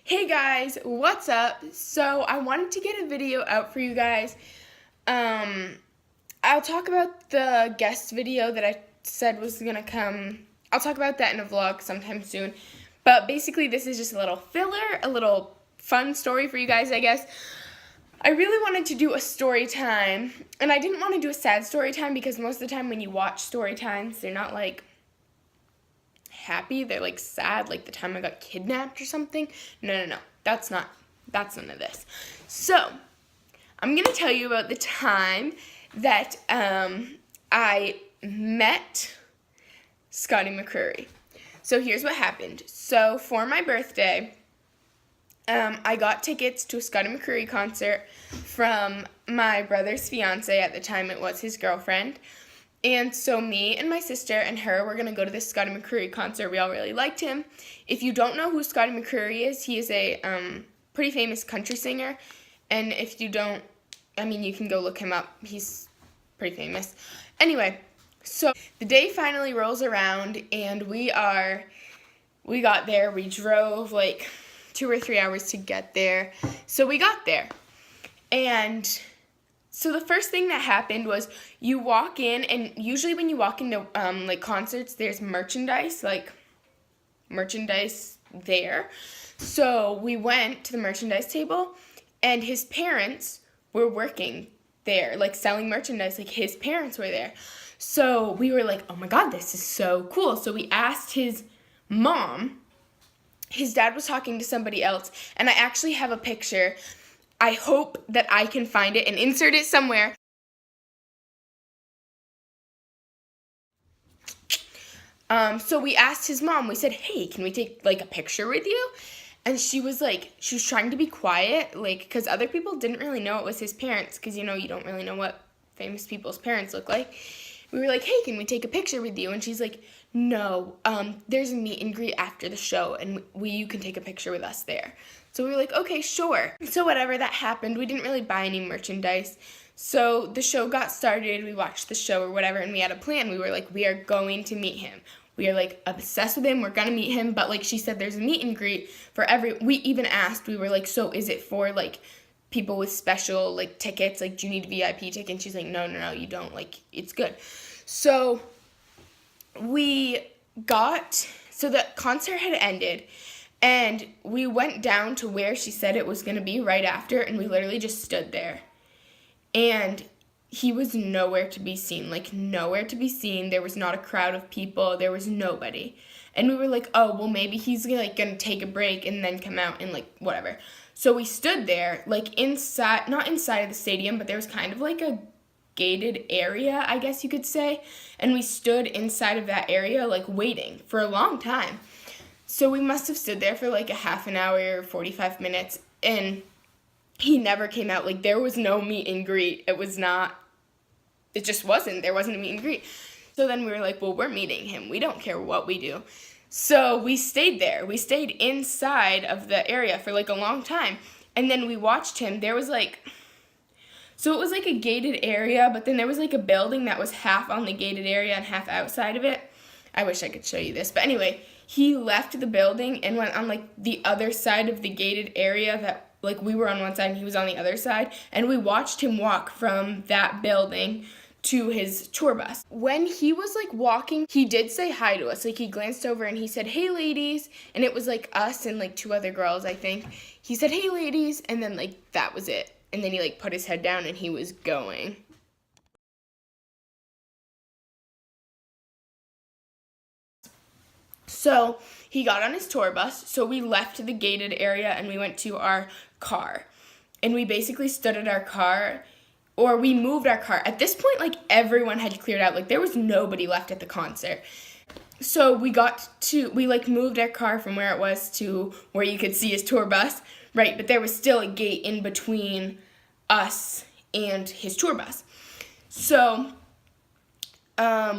Hey guys, what's up? So I wanted to get a video out for you guys. I'll talk about the guest video that I said was gonna come. I'll talk about that in a vlog sometime soon. But basically this is just a little filler, a little fun story for you guys, I guess. I really wanted to do a story time, and I didn't want to do a sad story time because most of the time when you watch story times, they're not like happy, they're like sad, like the time I got kidnapped or something. No, that's none of this. So I'm gonna tell you about the time that I met Scotty Mccreery. So here's what happened. So for my birthday, I got tickets to a Scotty Mccreery concert from my brother's fiance. At the time it was his girlfriend. And so me and my sister and her were going to go to this Scotty Mccreery concert. We all really liked him. If you don't know who Scotty Mccreery is, he is a pretty famous country singer. And if you don't, you can go look him up. He's pretty famous. Anyway, so the day finally rolls around and we got there. We drove like 2 or 3 hours to get there. So we got there. And so the first thing that happened was you walk in, and usually when you walk into like concerts, there's merchandise there. So we went to the merchandise table, and his parents were working there, like selling merchandise. Like his parents were there. So we were like, oh my God, this is so cool. So we asked his mom. His dad was talking to somebody else, and I actually have a picture. I hope that I can find it and insert it somewhere. So we asked his mom, we said, hey, can we take like a picture with you? And she was trying to be quiet, like, because other people didn't really know it was his parents, because, you don't really know what famous people's parents look like. We were like, hey, can we take a picture with you? And she's like, no, there's a meet and greet after the show, and you can take a picture with us there. So we were like, okay, sure. So whatever, that happened. We didn't really buy any merchandise. So the show got started, we watched the show or whatever, and we had a plan. We were like, we are going to meet him. We are like obsessed with him, we're gonna meet him, but like she said, there's a meet and greet for we even asked, we were like, so is it for like people with special like tickets, like do you need a VIP ticket? And she's like, no, you don't, like it's good. So the concert had ended, and we went down to where she said it was gonna be right after, and we literally just stood there. And he was nowhere to be seen, like nowhere to be seen. There was not a crowd of people. There was nobody. And we were like, oh, well, maybe he's gonna take a break and then come out and like whatever. So we stood there, like inside, not inside of the stadium, but there was kind of like a gated area, I guess you could say. And we stood inside of that area, like waiting for a long time. So we must have stood there for like a half an hour, 45 minutes, and he never came out. Like there was no meet and greet. There wasn't a meet and greet. So then we were like, well, we're meeting him. We don't care what we do. So we stayed there. We stayed inside of the area for like a long time. And then we watched him. There was so it was like a gated area, but then there was like a building that was half on the gated area and half outside of it. I wish I could show you this. But anyway, he left the building and went on like the other side of the gated area that like we were on one side and he was on the other side, and we watched him walk from that building to his tour bus. When he was like walking, he did say hi to us. Like he glanced over and he said, hey ladies, and it was like us and like 2 other girls, I think. He said, hey ladies, and then like that was it. And then he like put his head down and he was going. So he got on his tour bus, so we left the gated area and we went to our car. And we basically stood at our car, or we moved our car. At this point, like everyone had cleared out, like there was nobody left at the concert. So we moved our car from where it was to where you could see his tour bus, right? But there was still a gate in between us and his tour bus. So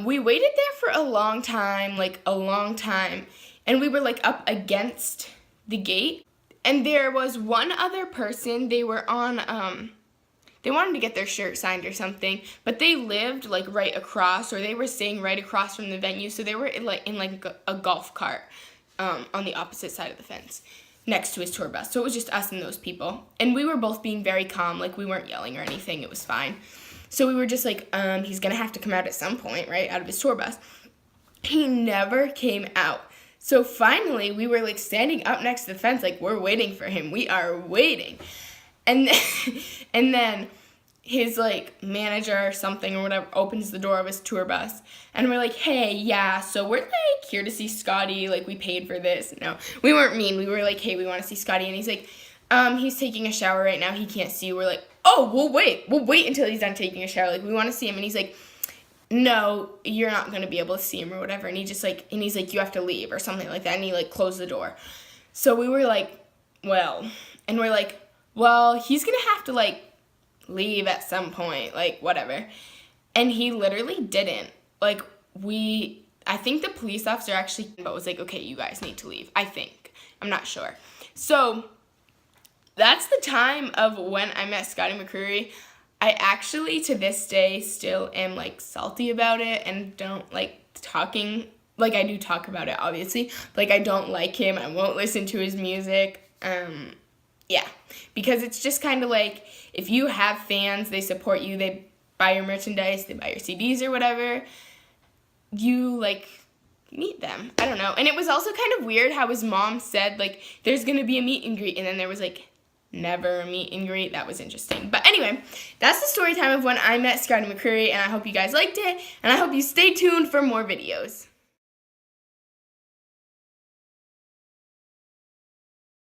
we waited there for a long time, and we were like up against the gate, and there was one other person. They were on, they wanted to get their shirt signed or something, but they lived like right across, or they were staying right across from the venue, so they were in a golf cart on the opposite side of the fence. next to his tour bus. So it was just us and those people. And we were both being very calm. Like, we weren't yelling or anything. It was fine. So we were just like, he's going to have to come out at some point, right, out of his tour bus. He never came out. So finally, we were, like, standing up next to the fence, like, we're waiting for him. We are waiting. And then his, like, manager or something or whatever opens the door of his tour bus. And we're like, hey, yeah, so we're, like, here to see Scotty. Like, we paid for this. No, we weren't mean. We were like, hey, we want to see Scotty. And he's like, he's taking a shower right now. He can't see you. We're like, oh, we'll wait. We'll wait until he's done taking a shower. Like, we want to see him. And he's like, no, you're not going to be able to see him or whatever. And he's like, you have to leave or something like that. And he, like, closed the door. So we were like, well, and we're like, well, he's going to have to, like, leave at some point, like, whatever. And he literally didn't. Like, I think the police officer actually was like, okay, you guys need to leave. I think. I'm not sure. So that's the time of when I met Scotty Mccreery. I actually, to this day, still am, like, salty about it and don't like talking. Like, I do talk about it, obviously. But, like, I don't like him. I won't listen to his music. Yeah. Because it's just kind of like, if you have fans, they support you, they buy your merchandise, they buy your CDs or whatever, you, like, meet them. I don't know. And it was also kind of weird how his mom said, like, there's going to be a meet and greet. And then there was, like, never a meet and greet. That was interesting. But anyway, that's the story time of when I met Scotty Mccreery, and I hope you guys liked it, and I hope you stay tuned for more videos.